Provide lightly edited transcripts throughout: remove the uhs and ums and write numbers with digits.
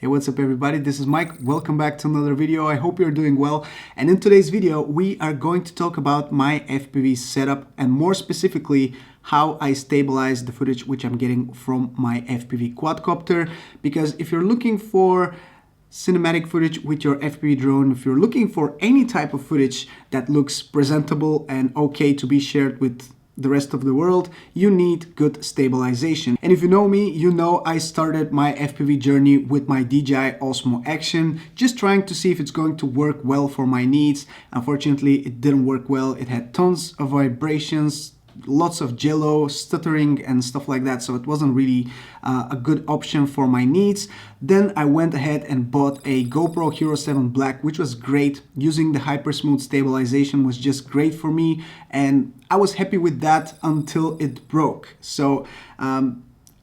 Hey, what's up everybody? This is Mike. Welcome back to another video. I hope you're doing well. And in today's video, we are going to talk about my FPV setup and more specifically, how I stabilize the footage which I'm getting from my FPV quadcopter. Because if you're looking for cinematic footage with your FPV drone, if you're looking for any type of footage that looks presentable and okay to be shared with the rest of the world, you need good stabilization. And if you know me, you know I started my FPV journey with my DJI Osmo Action, just trying to see if it's going to work well for my needs. Unfortunately, it didn't work well. It had tons of vibrations, lots of jello, stuttering and stuff like that, so it wasn't really a good option for my needs. Then I went ahead and bought a GoPro Hero 7 Black, which was great. Using the hyper smooth stabilization was just great for me, and I was happy with that until it broke. So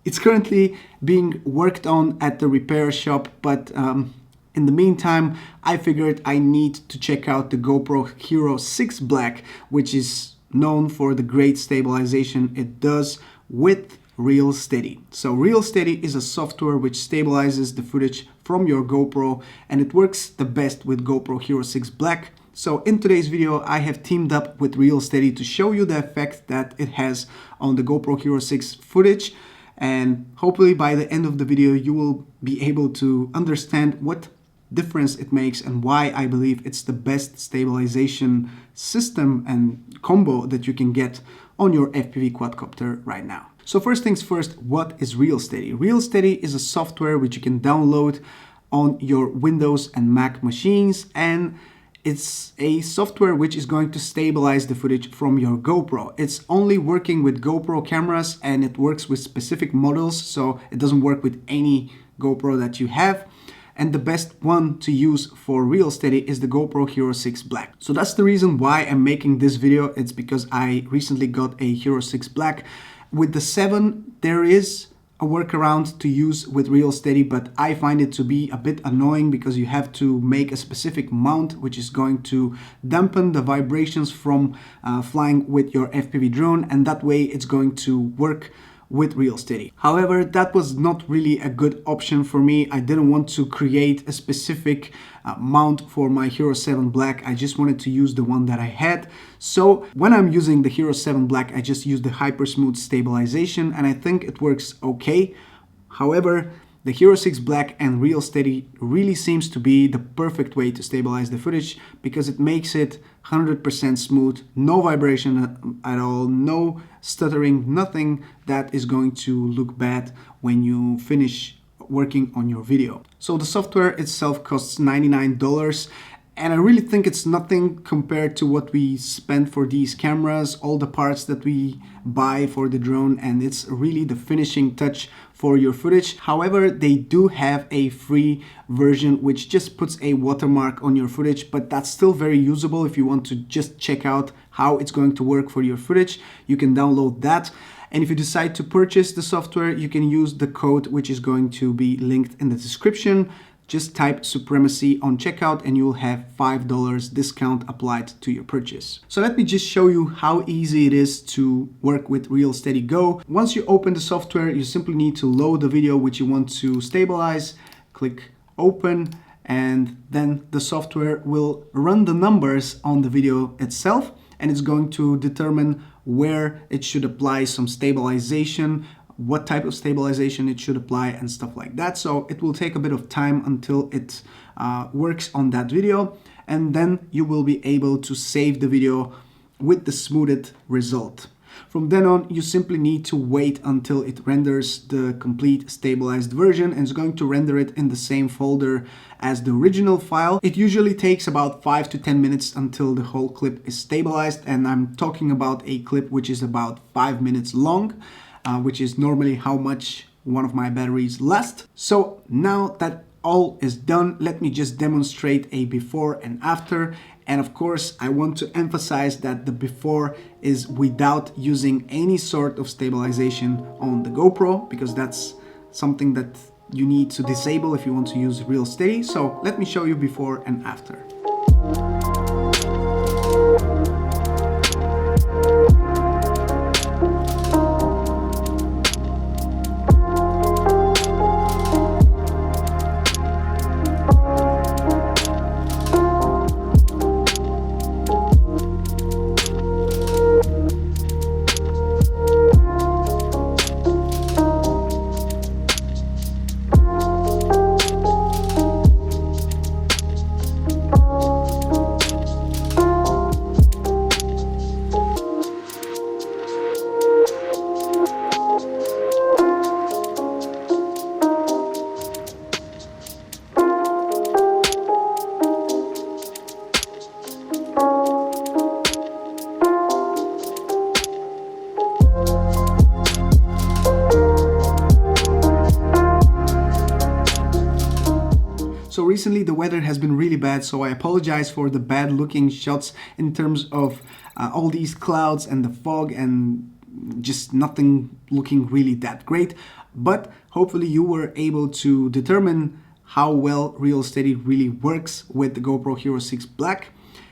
it's currently being worked on at the repair shop, but in the meantime, I figured I need to check out the GoPro Hero 6 Black, which is known for the great stabilization it does with ReelSteady. So ReelSteady is a software which stabilizes the footage from your GoPro, and it works the best with GoPro Hero 6 Black. So in today's video, I have teamed up with ReelSteady to show you the effect that it has on the GoPro Hero 6 footage. And hopefully by the end of the video, you will be able to understand what difference it makes and why I believe it's the best stabilization system and combo that you can get on your FPV quadcopter right now. So first things first, what is ReelSteady? ReelSteady is a software which you can download on your Windows and Mac machines, and it's a software which is going to stabilize the footage from your GoPro. It's only working with GoPro cameras and it works with specific models, so it doesn't work with any GoPro that you have. And the best one to use for ReelSteady is the GoPro Hero 6 Black. So that's the reason why I'm making this video. It's because I recently got a Hero 6 Black. With the 7, there is a workaround to use with ReelSteady, but I find it to be a bit annoying because you have to make a specific mount which is going to dampen the vibrations from flying with your FPV drone, and that way it's going to work with ReelSteady. However, that was not really a good option for me. I didn't want to create a specific mount for my Hero 7 Black. I just wanted to use the one that I had. So when I'm using the Hero 7 Black, I just use the hyper smooth stabilization, and I think it works okay. However, the Hero 6 Black and ReelSteady really seems to be the perfect way to stabilize the footage because it makes it 100% smooth, no vibration at all, no stuttering, nothing that is going to look bad when you finish working on your video. So the software itself costs $99, and I really think it's nothing compared to what we spend for these cameras, all the parts that we buy for the drone, and it's really the finishing touch for your footage. However, they do have a free version which just puts a watermark on your footage, but that's still very usable if you want to just check out how it's going to work for your footage. You can download that. And if you decide to purchase the software, you can use the code which is going to be linked in the description. Just type Supremacy on checkout and you'll have $5 discount applied to your purchase. So let me just show you how easy it is to work with ReelSteady GO. Once you open the software, you simply need to load the video which you want to stabilize, click open, and then the software will run the numbers on the video itself, and it's going to determine where it should apply some stabilization, what type of stabilization it should apply and stuff like that. So it will take a bit of time until it works on that video, and then you will be able to save the video with the smoothed result. From then on, you simply need to wait until it renders the complete stabilized version, and it's going to render it in the same folder as the original file. It usually takes about 5 to 10 minutes until the whole clip is stabilized, and I'm talking about a clip which is about 5 minutes long. Which is normally how much one of my batteries lasts. So now that all is done, let me just demonstrate a before and after. And of course, I want to emphasize that the before is without using any sort of stabilization on the GoPro, because that's something that you need to disable if you want to use ReelSteady. So let me show you before and after. recently the weather has been really bad, so I apologize for the bad looking shots in terms of all these clouds and the fog and just nothing looking really that great. But hopefully you were able to determine how well ReelSteady really works with the GoPro Hero 6 Black.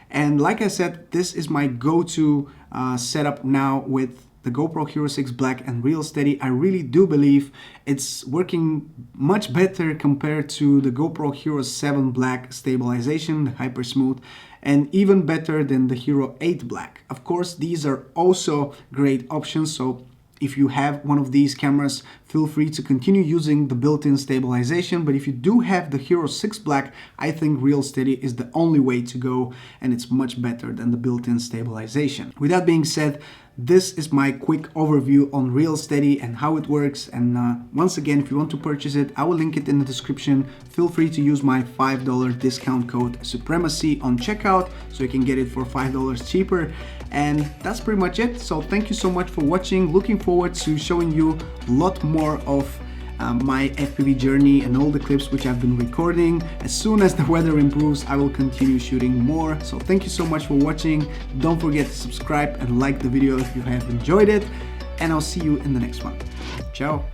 And like I said, this is my go-to setup now with the GoPro Hero 6 Black and ReelSteady. I really do believe it's working much better compared to the GoPro Hero 7 Black stabilization, the Hyper Smooth, and even better than the Hero 8 Black. Of course, these are also great options, so if you have one of these cameras, feel free to continue using the built-in stabilization. But if you do have the Hero 6 Black, I think ReelSteady is the only way to go, and it's much better than the built-in stabilization. With that being said, this is my quick overview on ReelSteady and how it works. And once again, if you want to purchase it, I will link it in the description. Feel free to use my $5 discount code Supremacy on checkout so you can get it for $5 cheaper. And that's pretty much it. So thank you so much for watching. Looking forward to showing you a lot more of my FPV journey and all the clips which I've been recording. As soon as the weather improves, I will continue shooting more. So thank you so much for watching. Don't forget to subscribe and like the video if you have enjoyed it. And I'll see you in the next one. Ciao.